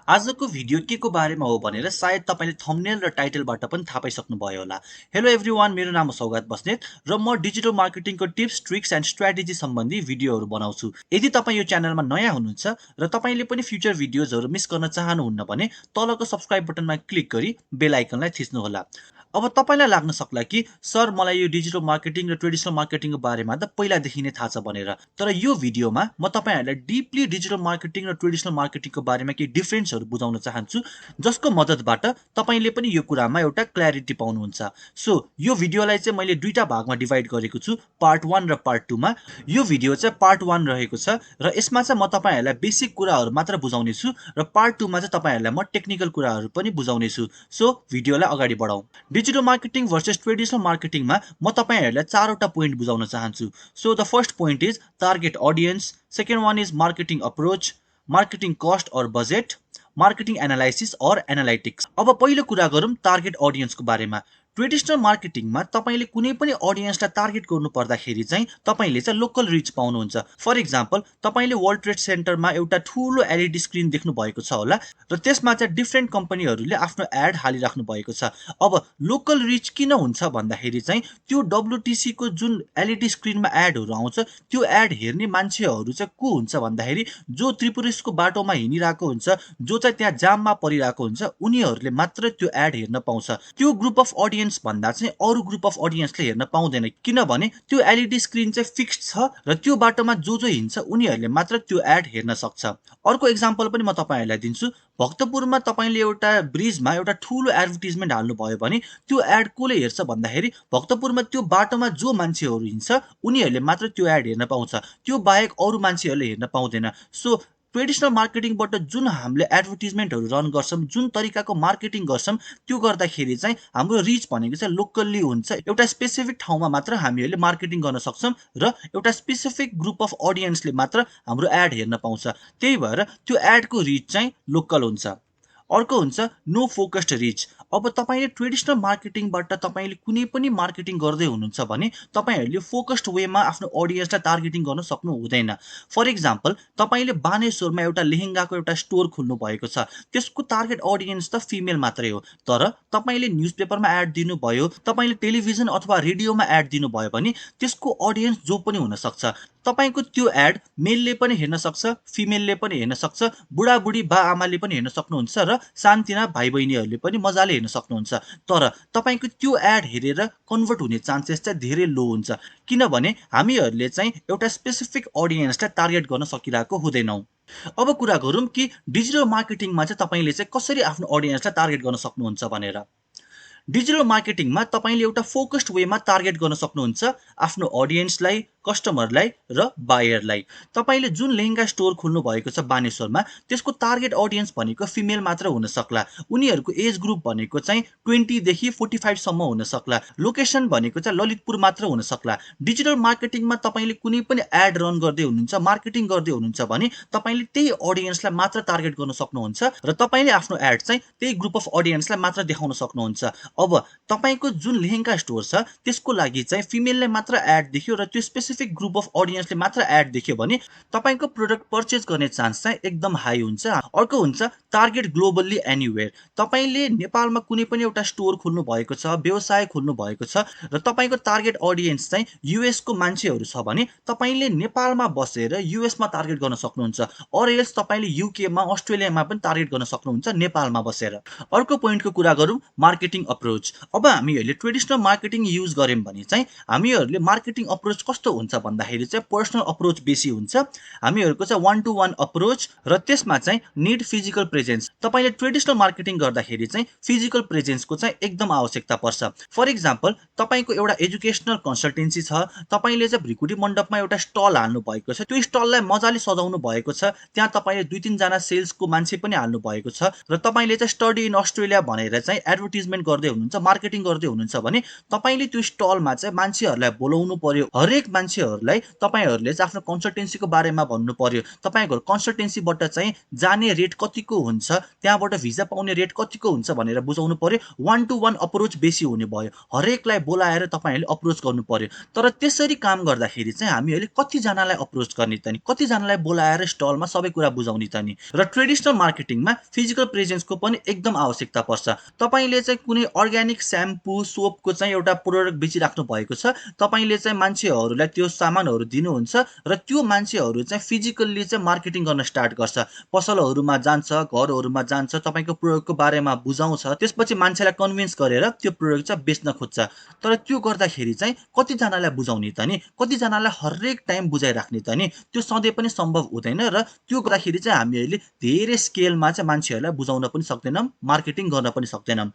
आजको भिडियो के को बारेमा हो भनेर सायद तपाईले थम्बनेल र टाइटलबाट पनि थाहा पाइसक्नुभयो होला। हेलो एभ्रिवान, मेरो नाम हो सौगात बस्नेत र म डिजिटल मार्केटिङको टिप्स, ट्रिक्स एन्ड स्ट्र्याटेजी सम्बन्धी भिडियोहरू बनाउँछु। यदि तपाईँ यो च्यानलमा नयाँ हुनुहुन्छ र तपाईले पनि फ्युचर भिडियोजहरू मिस गर्न चाहनुहुन्न भने तलको सब्स्क्राइब बटनमा क्लिक गरी बेल आइकनलाई थिच्नुहोला। अब तपाईलाई लाग्न सक्ला कि सर मलाई यो डिजिटल मार्केटिङ र ट्रेडिसनल मार्केटिङको बारेमा त पहिलादेखि नै थाहा छ भनेर। तर यो भिडियोमा म तपाईहरुलाई डिपली डिजिटल मार्केटिङ र ट्रेडिसनल मार्केटिङको बारेमा केही डिफरेन्सहरू बुझाउन चाहन्छु, जसको मद्दतबाट तपाईले पनि यो कुरामा एउटा क्ल्यारिटी पाउनुहुन्छ। सो यो भिडियोलाई चाहिँ मैले दुईटा भागमा डिभाइड गरेको छु, पार्ट 1 र पार्ट 2 मा। यो भिडियो चाहिँ पार्ट 1 रहेको छ र यसमा चाहिँ म तपाईहरुलाई बेसिक कुराहरू मात्र बुझाउने छु र पार्ट 2 मा चाहिँ तपाईहरुलाई म टेक्निकल कुराहरू पनि बुझाउने छु। सो भिडियोलाई अगाडि बढाउँ। डिजिटल मार्केटिङ भर्सेस ट्रेडिसनल मार्केटिङमा म तपाईहरुलाई चारवटा पोइन्ट बुझाउन चाहन्छु। So the first point is target audience, second one is marketing approach, marketing cost और बजेट, मार्केटिङ एनालाइसिस और एनालाइटिक्स। अब पहिलो कुरा गरौँ टार्गेट ऑडियन्सको बारेमा। ट्रेडिसनल मार्केटिङमा तपाईले कुनै पनि ऑडियन्सलाई टार्गेट गर्नु पर्दाखेरि चाहिँ तपाईले चाहिँ लोकल रिच पाउनुहुन्छ। फर एक्जाम्पल, तपाईले वर्ल्ड ट्रेड सेन्टरमा एउटा ठूलो एलईडी स्क्रिन देख्नु भएको छ होला र त्यसमा चाहिँ डिफरेन्ट कम्पनीहरूले आफ्नो एड हालिराख्नु भएको छ। अब लोकल रिच किन हुन्छ भन्दाखेरि चाहिँ त्यो डब्ल्युटीसी को जुन एलईडी स्क्रिनमा एडहरू आउँछ त्यो एड हेर्ने मान्छेहरू चाहिँ को हुन्छ भन्दाखेरि जो त्रिपुरेशको बाटोमा हिँडिरहेको हुन्छ, जो चाहिँ त्यहाँ जाममा परिरहेको हुन्छ, उनीहरूले मात्र त्यो एड हेर्न पाउँछ। त्यो ग्रुप अफ ऑडियन्स भन्दा चाहिँ अरु ग्रुप अफ ऑडियन्सले हेर्न पाउँदैन, किनभने त्यो एलईडी स्क्रिन चाहिँ फिक्स्ड छ र त्यो बाटोमा जो जो हिँड्छ उनीहरूले मात्र त्यो एड हेर्न सक्छ। अर्को एक्जाम्पल पनि म तपाईहरुलाई दिन्छु। भक्तपुरमा तपाईले एउटा ब्रिजमा एउटा ठूलो एडभर्टाइजमेन्ट हाल्नु भयो भने त्यो एड कोले हेर्छ भन्दाखेरि भक्तपुरमा त्यो बाटोमा जो मान्छेहरू हिँड्छ उनीहरूले मात्र त्यो एड हेर्न पाउँछ, त्यो बाहेक अरु मान्छेहरूले हेर्न पाउँदैन। सो ट्रेडिसनल मार्केटिङबाट जुन हामीले एडभर्टाइजमेन्टहरू रन गर्छौं, जुन तरिकाको मार्केटिङ गर्छौं, त्यो गर्दाखेरि चाहिँ हाम्रो रिच भनेको चाहिँ लोकल्ली हुन्छ। एउटा स्पेसिफिक ठाउँमा मात्र हामीहरूले मार्केटिङ गर्न सक्छौं र एउटा स्पेसिफिक ग्रुप अफ ऑडियन्सले मात्र हाम्रो एड हेर्न पाउँछ। त्यही भएर त्यो एडको रिच चाहिँ लोकल हुन्छ। अर्को हुन्छ नो फोकस्ड रिच। अब तपाईले ट्रेडिसनल मार्केटिङबाट तपाईले कुनै पनि मार्केटिङ गर्दै हुनुहुन्छ भने तपाईहरुले फोकस्ड वेमा आफ्नो ऑडियन्सलाई टार्गेटिङ गर्न सक्नु हुँदैन। फर एक्जाम्पल, तपाईले बानेश्वरमा एउटा लेहेंगाको एउटा स्टोर खोल्नु भएको छ, त्यसको टार्गेट ऑडियन्स त फिमेल मात्रै हो। तर तपाईले न्यूजपेपरमा एड दिनु भयो, तपाईले टेलिभिजन अथवा रेडियोमा एड दिनु भयो भने त्यसको ऑडियन्स जो पनि हुन सक्छ। तपाईको त्यो एड मेलले पनि हेर्न सक्छ, फिमेलले पनि हेर्न सक्छ, बुढाबुढी बा आमाले पनि हेर्न सक्नुहुन्छ र सानतिना भाइ बहिनीहरूले पनि मजाले हेर्न सक्नुहुन्छ। तर तपाईको त्यो एड हेरेर कन्भर्ट हुने चान्सेस चाहिँ धेरै लो हुन्छ, किनभने हामीहरूले चाहिँ एउटा स्पेसिफिक ऑडियन्सलाई टार्गेट गर्न सकिरहेको हुँदैनौं। अब कुरा गरौँ कि डिजिटल मार्केटिङमा चाहिँ तपाईले चाहिँ कसरी आफ्नो ऑडियन्सलाई टार्गेट गर्न सक्नुहुन्छ भनेर। डिजिटल मार्केटिङमा तपाईले एउटा फोकस्ड वेमा टार्गेट गर्न सक्नुहुन्छ आफ्नो ऑडियन्सलाई, कस्टमरलाई र बायरलाई। तपाईले जुन लेहेंगा स्टोर खोल्नु भएको छ बानेश्वरमा, त्यसको टार्गेट ऑडियन्स भनेको फिमेल मात्र हुन सक्ला। उनीहरूको एज ग्रुप भनेको चाहिँ 20 देखि 45 सम्म हुन सक्ला। लोकेसन भनेको चाहिँ ललितपुर मात्र हुन सक्ला। डिजिटल मार्केटिङमा तपाईले कुनै पनि एड रन गर्दै हुनुहुन्छ, मार्केटिङ गर्दै हुनुहुन्छ भने तपाईले त्यही ऑडियन्सलाई मात्र टार्गेट गर्न सक्नुहुन्छ र तपाईले आफ्नो एड चाहिँ त्यही ग्रुप अफ ऑडियन्सलाई मात्र देखाउन सक्नुहुन्छ। अब तपाईको जुन लेहेंगा स्टोर छ त्यसको लागि चाहिँ फिमेलले मात्र एड देख्यो र त्यो स्पेसिफिक ग्रुप अफ ऑडियन्सले मात्र एड देख्यो भने तपाईको प्रोडक्ट पर्चेज गर्ने चान्स चाहिँ एकदम हाई हुन्छ। अर्को हुन्छ टार्गेट ग्लोबली एनीवेयर। तपाईले नेपालमा कुनै पनि एउटा स्टोर खोल्नु भएको छ, व्यवसाय खोल्नु भएको छ र तपाईको टार्गेट ऑडियन्स चाहिँ यूएस को मान्छेहरू छ भने तपाईले नेपालमा बसेर यूएस मा टार्गेट गर्न सक्नुहुन्छ, अर एल्स तपाईले यूके मा, अस्ट्रेलियामा पनि टार्गेट गर्न सक्नुहुन्छ नेपालमा बसेर। अर्को पोइन्टको कुरा गरौँ मार्केटिङ अप्रोच। अब हामीहरूले ट्रेडिसनल मार्केटिङ युज गर्यौं भने चाहिँ हामीहरूले मार्केटिङ अप्रोच कस्तो हुन्छ भन्दाखेरि चाहिँ पर्सनल अप्रोच बेसी हुन्छ। हामीहरूको चाहिँ 1 to 1 अप्रोच र त्यसमा चाहिँ निड फिजिकल प्रेजेन्स। तपाईले ट्रेडिसनल मार्केटिङ गर्दाखेरि चाहिँ फिजिकल प्रेजेन्सको चाहिँ एकदम आवश्यकता पर्छ। फर एक्जाम्पल, तपाईको एउटा एजुकेशनल कन्सल्टेन्सी छ, तपाईले चाहिँ भ्रिकुटी मण्डपमा एउटा स्टल हाल्नु भएको छ, त्यो स्टललाई मजाले सजाउनु भएको छ, त्यहाँ तपाईले 2-3 जना सेल्सको मान्छे पनि हाल्नु भएको छ र तपाईले चाहिँ स्टडी इन अस्ट्रेलिया भनेर चाहिँ एडभर्टाइजमेन्ट गर्दै हुनुहुन्छ, मार्केटिङ गर्दै हुनुहुन्छ भने तपाईले त्यो स्टलमा चाहिँ मान्छेहरूलाई बोलाउनु पर्यो, हरेक मान्छेहरूलाई तपाईहरूले चाहिँ आफ्नो कन्सल्टेन्सीको बारेमा भन्नु पर्यो। तपाईँको कन्सल्टेन्सीबाट चाहिँ जाने रेट कतिको हुन्छ, त्यहाँबाट भिजा पाउने रेट कतिको हुन्छ भनेर बुझाउनु पर्यो। 1 to 1 अप्रोच बेसी हुने भयो, हरेकलाई बोलाएर तपाईँहरूले अप्रोच गर्नु पर्यो। तर त्यसरी काम गर्दाखेरि चाहिँ हामीहरूले कतिजनालाई अप्रोच गर्ने त नि, कतिजनालाई बोलाएर स्टलमा सबै कुरा बुझाउने त नि। र ट्रेडिसनल मार्केटिङमा फिजिकल प्रेजेन्सको पनि एकदम आवश्यकता पर्छ। तपाईँले चाहिँ कुनै अर्ग्यानिक स्याम्पू सोपको चाहिँ एउटा प्रोडक्ट बेचिराख्नु भएको छ, तपाईँले चाहिँ मान्छेहरूलाई त्यो सामानहरू दिनुहुन्छ र त्यो मान्छेहरू चाहिँ फिजिकल्ली चाहिँ मार्केटिङ गर्न स्टार्ट गर्छ, पसलहरूमा जान्छ, घरहरूमा जान्छ, तपाईँको प्रोडक्टको बारेमा बुझाउँछ, त्यसपछि मान्छेलाई कन्भिन्स गरेर त्यो प्रोडक्ट चाहिँ बेच्न खोज्छ। तर त्यो गर्दाखेरि चाहिँ कतिजनालाई बुझाउने त नि, कतिजनालाई हरेक टाइम बुझाइराख्ने त नि, त्यो सधैँ पनि सम्भव हुँदैन। र त्यो गर्दाखेरि चाहिँ हामीहरूले धेरै स्केलमा चाहिँ मान्छेहरूलाई बुझाउन पनि सक्दैनौँ, मार्केटिङ गर्न पनि सक्दैनौँ।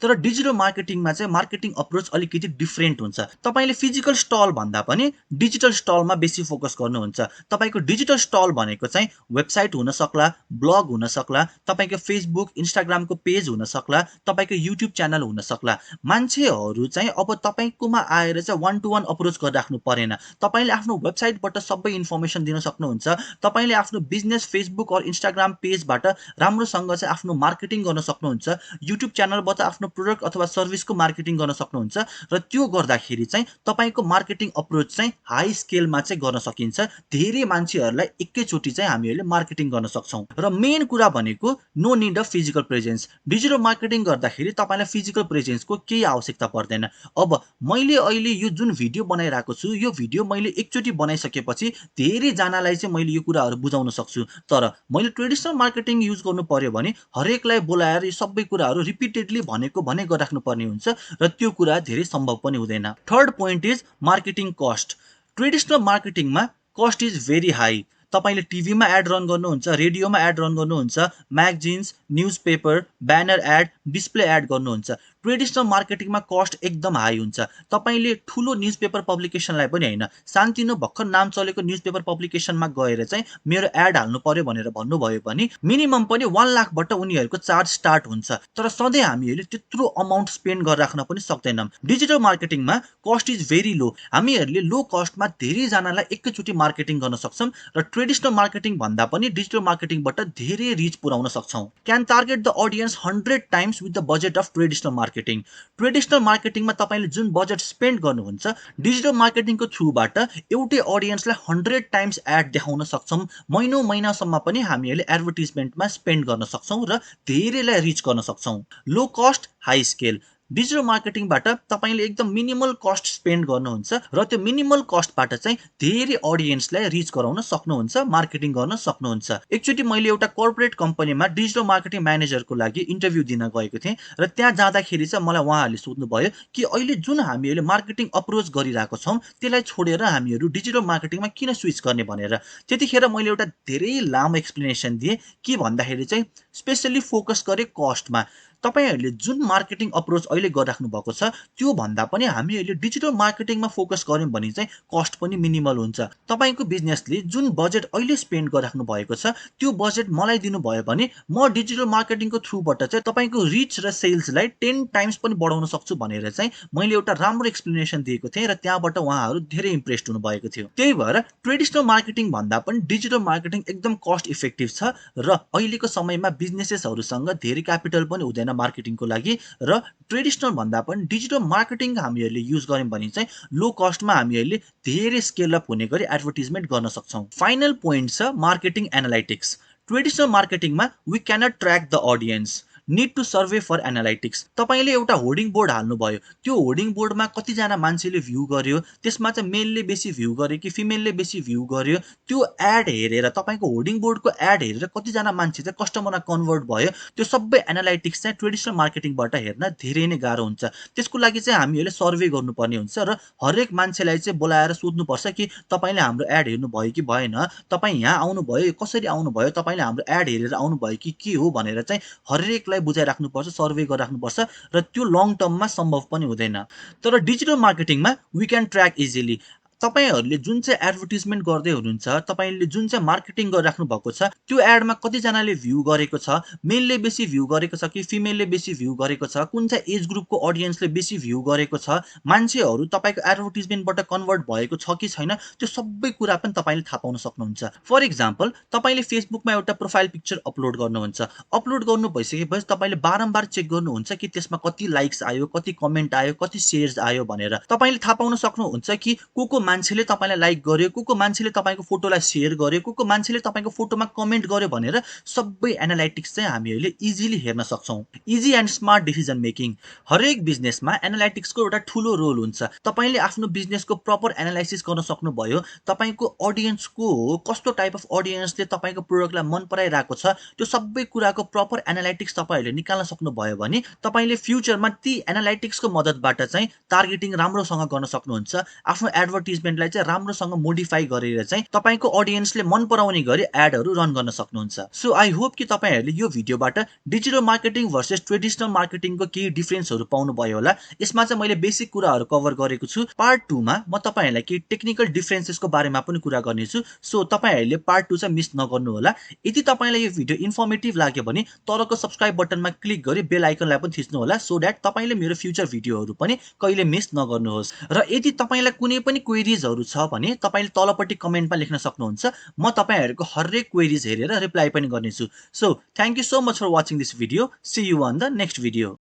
तर डिजिटल मार्केटिङमा चाहिँ मार्केटिङ अप्रोच अलिकति डिफ्रेन्ट हुन्छ। तपाईँले फिजिकल स्टल भन्दा पनि डिजिटल स्टलमा बेसी फोकस गर्नुहुन्छ। तपाईँको डिजिटल स्टल भनेको चाहिँ वेबसाइट हुन सक्ला, ब्लग हुन सक्ला, तपाईँको फेसबुक इन्स्टाग्रामको पेज हुन सक्ला, तपाईँको युट्युब च्यानल हुन सक्ला। मान्छेहरू चाहिँ अब तपाईँकोमा आएर चाहिँ 1 to 1 अप्रोच गरिराख्नु परेन। तपाईँले आफ्नो वेबसाइटबाट सबै इन्फर्मेसन दिन सक्नुहुन्छ। तपाईँले आफ्नो बिजनेस फेसबुक और इन्स्टाग्राम पेजबाट राम्रोसँग चाहिँ आफ्नो मार्केटिङ गर्न सक्नुहुन्छ। युट्युब च्यानलबाट आफ्नो प्रोडक्ट अथवा सर्भिसको मार्केटिङ गर्न सक्नुहुन्छ। र त्यो गर्दाखेरि चाहिँ तपाईँको मार्केटिङ अप्रोच चाहिँ हाई स्केलमा चाहिँ गर्न सकिन्छ। धेरै मान्छेहरूलाई एकैचोटि चाहिँ हामीहरूले मार्केटिङ गर्न सक्छौँ। र मेन कुरा भनेको no need of physical presence. Digital marketing गर्दाखेरि तपाईँलाई फिजिकल प्रेजेन्सको केही आवश्यकता पर्दैन। अब मैले अहिले यो जुन भिडियो बनाइरहेको छु, यो भिडियो मैले एकचोटि बनाइसकेपछि धेरैजनालाई चाहिँ मैले यो कुराहरू बुझाउन सक्छु। तर मैले ट्रेडिसनल मार्केटिङ युज गर्नु पर्यो भने हरेकलाई बोलाएर यो सबै कुराहरू रिपिटेडली भनेको भने गरिराख्नु पर्ने हुन्छ, र त्यो कुरा धेरै सम्भव पनि हुँदैन। Third point is marketing cost. Traditional मार्केटिङमा कस्ट इज भेरी हाई। तपाईँले टिभीमा एड रन गर्नुहुन्छ, रेडियोमा एड रन गर्नुहुन्छ, magazines, newspaper, banner ad, display ad गर्नुहुन्छ। ट्रेडिसनल मार्केटिङमा कस्ट एकदम हाई हुन्छ। तपाईँले ठुलो न्युज पेपर पब्लिकेसनलाई पनि होइन, सानतिनो भर्खर नाम चलेको न्युज पेपर पब्लिकेसनमा गएर चाहिँ मेरो एड हाल्नु पर्यो भनेर भन्नुभयो भने मिनिमम पनि 1 लाखबाट उनीहरूको चार्ज स्टार्ट हुन्छ। तर सधैँ हामीहरूले त्यत्रो अमाउन्ट स्पेन्ड गरिराख्न पनि सक्दैनौँ। डिजिटल मार्केटिङमा कस्ट इज भेरी लो। हामीहरूले लो कस्टमा धेरैजनालाई एकैचोटि मार्केटिङ गर्न सक्छौँ र ट्रेडिसनल मार्केटिङ भन्दा पनि डिजिटल मार्केटिङबाट धेरै रिच पुर्याउन सक्छौँ। Can target the audience 100 times with the budget of traditional marketing. Traditional मार्केटिङमा तपाईँले जुन बजेट स्पेन्ड गर्नुहुन्छ, डिजिटल मार्केटिङको थ्रुबाट एउटै अडियन्सलाई 100 टाइम्स एड देखाउन सक्छौँ। महिनासम्म पनि हामीहरूले एडभर्टिजमेन्टमा स्पेन्ड गर्न सक्छौँ र धेरैलाई रिच गर्न सक्छौँ। लो कस्ट हाई स्केल। डिजिटल मार्केटिङबाट तपाईँले एकदम मिनिमल कस्ट स्पेन्ड गर्नुहुन्छ र त्यो मिनिमल कस्टबाट चाहिँ धेरै अडियन्सलाई रिच गराउन सक्नुहुन्छ, मार्केटिङ गर्न सक्नुहुन्छ। एकचोटि मैले एउटा कर्पोरेट कम्पनीमा डिजिटल मार्केटिङ म्यानेजरको लागि इन्टरभ्यू दिन गएको थिएँ र त्यहाँ जाँदाखेरि चाहिँ मलाई उहाँहरूले सोध्नुभयो कि अहिले जुन हामीहरूले मार्केटिङ अप्रोच गरिरहेको छौँ त्यसलाई छोडेर हामीहरू डिजिटल मार्केटिङमा किन स्विच गर्ने भनेर। त्यतिखेर मैले एउटा धेरै लामो एक्सप्लेनेसन दिएँ के भन्दाखेरि चाहिँ स्पेसली फोकस गरेँ कस्टमा। तपाईहरूले जुन मार्केटिङ अप्रोच अहिले गरिराख्नु भएको छ त्यो भन्दा पनि हामीहरूले डिजिटल मार्केटिङमा फोकस गर्यौँ भने चाहिँ कस्ट पनि मिनिमल हुन्छ। तपाईँको बिजनेसले जुन बजेट अहिले स्पेन्ड गरिराख्नु भएको छ त्यो बजेट मलाई दिनुभयो भने म डिजिटल मार्केटिङको थ्रुबाट चाहिँ तपाईँको रिच र सेल्सलाई 10 टाइम्स पनि बढाउन सक्छु भनेर चाहिँ मैले एउटा राम्रो एक्सप्लेनेसन दिएको थिएँ र त्यहाँबाट उहाँहरू धेरै इम्प्रेस्ड हुनुभएको थियो। त्यही भएर ट्रेडिसनल मार्केटिङ भन्दा पनि डिजिटल मार्केटिङ एकदम कस्ट इफेक्टिभ छ र अहिलेको समयमा बिजनेसेसहरूसँग धेरै क्यापिटल पनि हुँदैन मार्केटिङको लागि। र ट्रेडिसनल भन्दा पनि डिजिटल मार्केटिङ हामीहरूले युज गर्यौँ भने चाहिँ लो कस्टमा हामीहरूले धेरै स्केल अप हुने गरी एडभर्टिजमेन्ट गर्न सक्छौँ। फाइनल पोइन्ट छ मार्केटिङ एनालाइटिक्स। ट्रेडिसनल मार्केटिङमा we cannot track the audience, need to survey for analytics. तपाईँले एउटा होर्डिङ बोर्ड हाल्नुभयो, त्यो होर्डिङ बोर्डमा कतिजना मान्छेले भ्यू गर्यो, त्यसमा चाहिँ मेलले बेसी भ्यू गर्यो कि फिमेलले बेसी भ्यू गर्यो, त्यो एड हेरेर तपाईँको होर्डिङ बोर्डको एड हेरेर कतिजना मान्छे चाहिँ कस्टमरमा कन्भर्ट भयो, त्यो सबै एनालाइटिक्स चाहिँ ट्रेडिसनल मार्केटिङबाट हेर्न धेरै नै गाह्रो हुन्छ। त्यसको लागि चाहिँ हामीहरूले सर्वे गर्नुपर्ने हुन्छ र हरेक मान्छेलाई चाहिँ बोलाएर सोध्नुपर्छ कि तपाईँले हाम्रो एड हेर्नुभयो कि भएन, तपाईँ यहाँ आउनुभयो, कसरी आउनुभयो, तपाईँले हाम्रो एड हेरेर आउनुभयो कि के हो भनेर चाहिँ हरेकलाई बुझाइराख्नुपर्छ, सर्वे गरिराख्नुपर्छ र त्यो लङ टर्ममा सम्भव पनि हुँदैन। तर डिजिटल मार्केटिङमा वी क्यान ट्र्याक इजिली। तपाईहरुले जुन चाहिँ एडभर्टाइजमेन्ट गर्दै हुनुहुन्छ, तपाईले जुन चाहिँ मार्केटिङ गरिराख्नु भएको छ, त्यो एडमा कतिजनाले भ्यू गरेको छ, मेलले बेसी भ्यू गरेको छ कि फिमेलले बेसी भ्यू गरेको छ, कुन चाहिँ एज ग्रुपको अडियन्सले बेसी भ्यू गरेको छ, मान्छेहरु तपाईको एडभर्टाइजमेन्टबाट कन्भर्ट भएको छ कि छैन, त्यो सबै कुरा पनि तपाईले थाहा पाउन सक्नुहुन्छ। फर एक्जाम्पल, तपाईले फेसबुकमा एउटा प्रोफाइल पिक्चर अपलोड गर्नुहुन्छ। अपलोड गर्नु भइसकेपछि तपाईले बारम्बार चेक गर्नुहुन्छ कि त्यसमा कति लाइक्स आयो, कति कमेन्ट आयो, कति शेयर्स आयो भनेर। तपाईले थाहा पाउन सक्नुहुन्छ कि को मान्छेले तपाईलाई लाइक गर्यो, को मान्छेले तपाईको फोटोलाई शेयर गर्यो, को मान्छेले तपाईको फोटोमा कमेन्ट गर्यो भनेर सबै एनालाइटिक्स चाहिँ हामीहरूले इजिली हेर्न सक्छौं। Easy and smart decision making. हरेक बिजनेसमा एनालाइटिक्सको एउटा ठूलो रोल हुन्छ। तपाईले आफ्नो बिजनेसको प्रपर एनालाइसिस गर्न सक्नुभयो, तपाईको अडियन्सको कस्तो टाइप अफ अडियन्सले तपाईको प्रोडक्टलाई मन पराइरहेको छ, त्यो सबै कुराको प्रपर एनालाइटिक्स तपाईहरुले निकाल्न सक्नुभयो भने तपाईले फ्युचरमा ती एनालाइटिक्सको मद्दतबाट चाहिँ टार्गेटिङ राम्रोसँग गर्न सक्नुहुन्छ। आफ्नो एडभर्टाइजमेन्टलाई चाहिँ राम्रोसँग मोडिफाई गरेर चाहिँ तपाईको अडियन्सले मन पराउने गरी एडहरु रन गर्न सक्नुहुन्छ। सो आई होप कि तपाईहरुले यो भिडियोबाट डिजिटल मार्केटिङ भर्सेस ट्रेडिसनल मार्केटिङको केही डिफरेन्सहरु पाउनु भयो होला। यसमा चाहिँ मैले बेसिक कुराहरु कभर गरेको छु। पार्ट 2 मा म तपाईहरुलाई केही टेक्निकल डिफरेन्सेसको बारेमा पनि कुरा गर्नेछु। सो तपाईहरुले पार्ट 2 चाहिँ मिस नगर्नु होला। यदि तपाईलाई यो भिडियो इन्फर्मेटिभ लाग्यो भने तलको सब्स्क्राइब बटनमा क्लिक गरी बेल आइकनलाई पनि थिच्नु होला, सो दैट तपाईले मेरो फ्युचर भिडियोहरु पनि कहिले मिस नगर्नुहोस्। र यदि तपाईलाई कुनै पनि क्वेरीजहरु छ भने तपाईले तलपट्टि कमेन्टमा लेख्न सक्नुहुन्छ। म तपाईहरुको हरेक क्वेरीज हेरेर रिप्लाई पनि गर्नेछु। So thank you so much for watching this video. See you on the next video.